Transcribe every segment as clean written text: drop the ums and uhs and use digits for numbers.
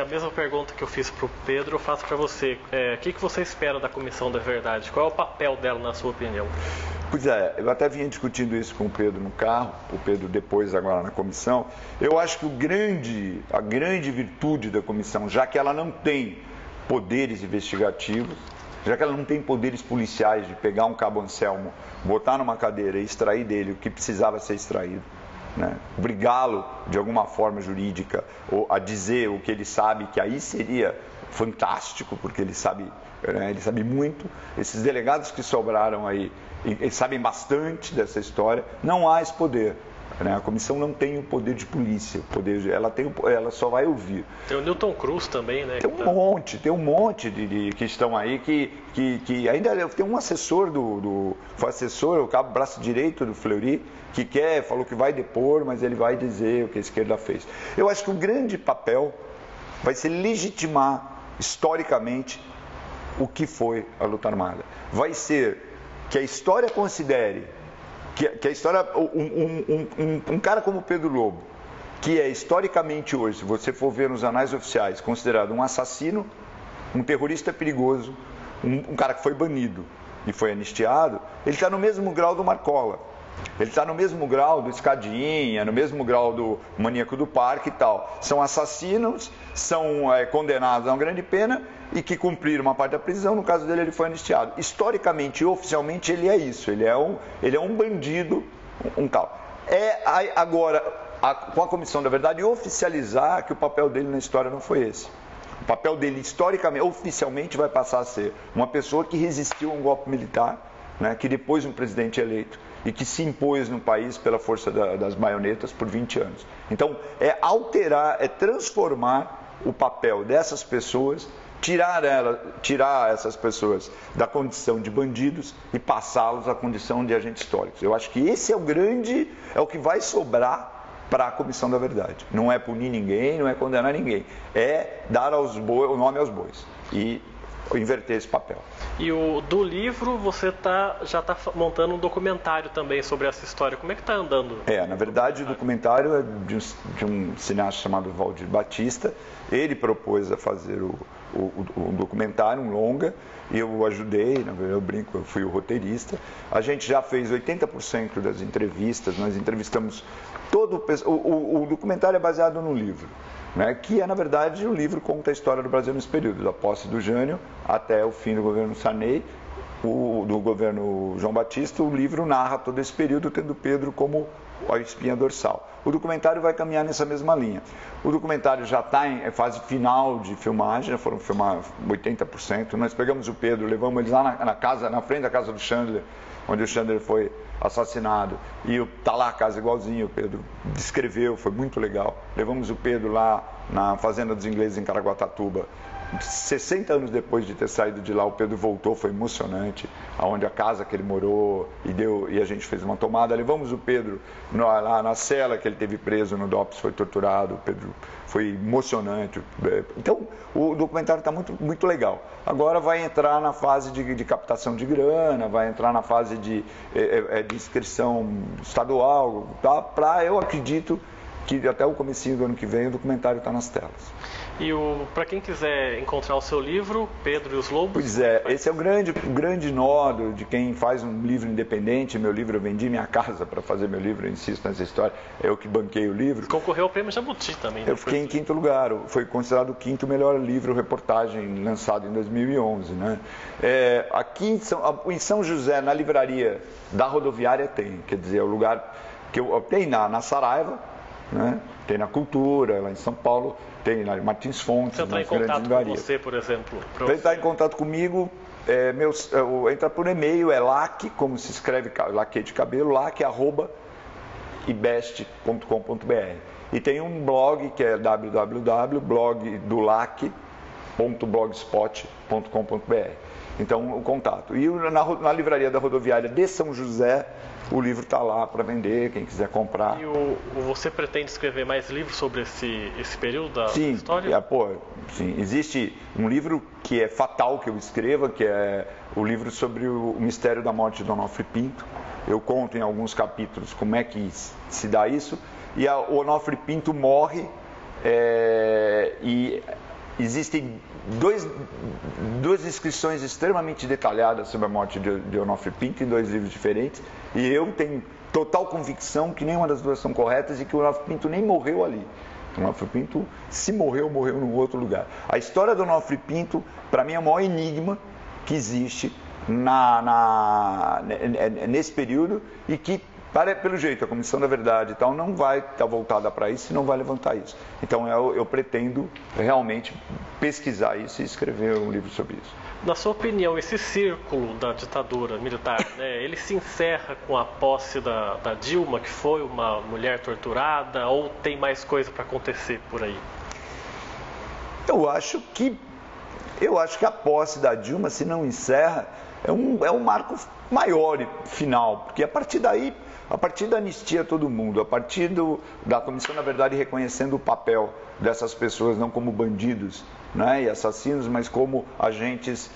a mesma pergunta que eu fiz para o Pedro, eu faço para você. O que você espera da Comissão da Verdade? Qual é o papel dela, na sua opinião? Pois é, eu até vinha discutindo isso com o Pedro no carro, o Pedro depois agora na comissão. Eu acho que a grande virtude da comissão, já que ela não tem poderes investigativos, já que ela não tem poderes policiais de pegar um Cabo Anselmo, botar numa cadeira e extrair dele o que precisava ser extraído, né? Obrigá-lo de alguma forma jurídica ou a dizer o que ele sabe, que aí seria fantástico, porque ele sabe muito. Esses delegados que sobraram aí, eles sabem bastante dessa história. Não há esse poder, né? A comissão não tem o poder de polícia, ela só vai ouvir. Tem o Newton Cruz também, né? Tem um monte de que estão aí que ainda tem um assessor foi assessor, o cabo braço direito do Fleury, que falou que vai depor, mas ele vai dizer o que a esquerda fez. Eu acho que o grande papel vai ser legitimar historicamente o que foi a luta armada. Vai ser que a história considere que a história, um cara como Pedro Lobo, que é historicamente hoje, se você for ver nos anais oficiais, considerado um assassino, um terrorista perigoso, um cara que foi banido e foi anistiado, ele está no mesmo grau do Marcola. Ele está no mesmo grau do Escadinha, no mesmo grau do Maníaco do Parque e tal. São assassinos, são condenados a uma grande pena e que cumpriram uma parte da prisão. No caso dele, ele foi anistiado. Historicamente e oficialmente, ele é isso. Ele é um bandido, um tal. Agora, com a Comissão da Verdade, oficializar que o papel dele na história não foi esse. O papel dele, historicamente, oficialmente, vai passar a ser uma pessoa que resistiu a um golpe militar, né, que depois um presidente eleito, e que se impôs no país pela força das baionetas por 20 anos. Então, transformar o papel dessas pessoas, tirar essas pessoas da condição de bandidos e passá-los à condição de agentes históricos. Eu acho que esse é o que vai sobrar para a Comissão da Verdade. Não é punir ninguém, não é condenar ninguém. É dar o nome aos bois e inverter esse papel. E do livro, você já está montando um documentário também sobre essa história. Como é que está andando? Na verdade, o documentário é de um cineasta chamado Valdir Batista. Ele propôs a fazer o documentário, um longa, e eu ajudei, na verdade eu brinco, eu fui o roteirista. A gente já fez 80% das entrevistas, nós entrevistamos o documentário é baseado no livro, né, que na verdade, o livro conta a história do Brasil nesse período, da posse do Jânio até o fim do governo Sarney, do governo João Batista. O livro narra todo esse período, tendo Pedro como a espinha dorsal. O documentário vai caminhar nessa mesma linha. O documentário já está em fase final de filmagem, já foram filmar 80%. Nós pegamos o Pedro, levamos ele lá na frente da casa do Chandler, onde o Chandler foi assassinado, e está lá a casa igualzinho, o Pedro descreveu, foi muito legal. Levamos o Pedro lá na Fazenda dos Ingleses em Caraguatatuba. 60 anos depois de ter saído de lá, o Pedro voltou, foi emocionante, aonde a casa que ele morou, e a gente fez uma tomada. Levamos o Pedro lá na cela que ele teve preso no DOPS, foi torturado. O Pedro foi emocionante. Então, o documentário está muito, muito legal. Agora vai entrar na fase de captação de grana, vai entrar na fase de inscrição estadual, tá? Eu acredito que até o comecinho do ano que vem o documentário está nas telas. E para quem quiser encontrar o seu livro, Pedro e os Lobos... Pois esse é o grande nó de quem faz um livro independente. Meu livro, eu vendi minha casa para fazer meu livro, eu insisto nessa história, eu que banquei o livro. Concorreu ao Prêmio Jabuti também. Eu fiquei em quinto lugar, foi considerado o quinto melhor livro reportagem lançado em 2011. Né? Aqui em São José, na livraria da rodoviária tem, quer dizer, é o lugar que tem na Saraiva, né? Tem na Cultura, lá em São Paulo, tem na Martins Fontes, nas grandes livrarias. Entrar em contato com você, por exemplo? Para entrar em contato comigo, entra por e-mail, laque, como se escreve laque de cabelo, laque@ibest.com.br. E tem um blog que é www.blogdolaque.blogspot.com.br. Então, o contato. E na livraria da rodoviária de São José, o livro está lá para vender, quem quiser comprar. E você pretende escrever mais livros sobre esse período da história? Sim, existe um livro que é fatal que eu escreva, que é o livro sobre o mistério da morte de Onofre Pinto. Eu conto em alguns capítulos como é que se dá isso. E o Onofre Pinto morre e existem duas descrições extremamente detalhadas sobre a morte de Onofre Pinto em 2 livros diferentes, e eu tenho total convicção que nenhuma das duas são corretas e que o Onofre Pinto nem morreu ali. O Onofre Pinto, se morreu, morreu num outro lugar. A história do Onofre Pinto, para mim, é o maior enigma que existe nesse período e que, pelo jeito, a Comissão da Verdade e tal não vai estar voltada para isso e não vai levantar isso. Então eu pretendo realmente pesquisar isso e escrever um livro sobre isso. Na sua opinião, esse círculo da ditadura militar, né, ele se encerra com a posse da Dilma, que foi uma mulher torturada, ou tem mais coisa para acontecer por aí? Eu acho que a posse da Dilma, se não encerra, é um marco maior e final, porque a partir daí, a partir da anistia a todo mundo, a partir da Comissão, na verdade, reconhecendo o papel dessas pessoas não como bandidos, né, e assassinos, mas como agentes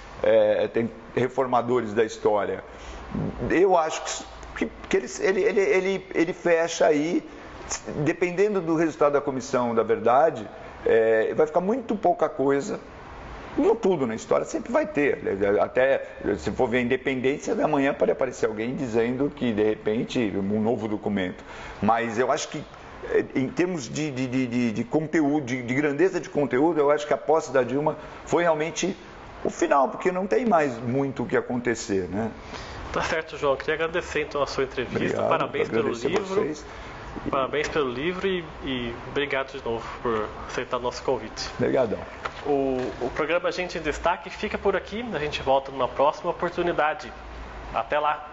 reformadores da história. Eu acho que ele fecha aí, dependendo do resultado da Comissão da Verdade, vai ficar muito pouca coisa. Não tudo na história, sempre vai ter. Até se for ver a independência, amanhã pode aparecer alguém dizendo que, de repente, um novo documento. Mas eu acho que, em termos de conteúdo, de grandeza de conteúdo, eu acho que a posse da Dilma foi realmente o final, porque não tem mais muito o que acontecer, né? Tá certo, João. Queria agradecer então a sua entrevista. Obrigado, parabéns pelo livro. Parabéns pelo livro e obrigado de novo por aceitar o nosso convite. Obrigadão. O programa Gente em Destaque fica por aqui. A gente volta numa próxima oportunidade. Até lá!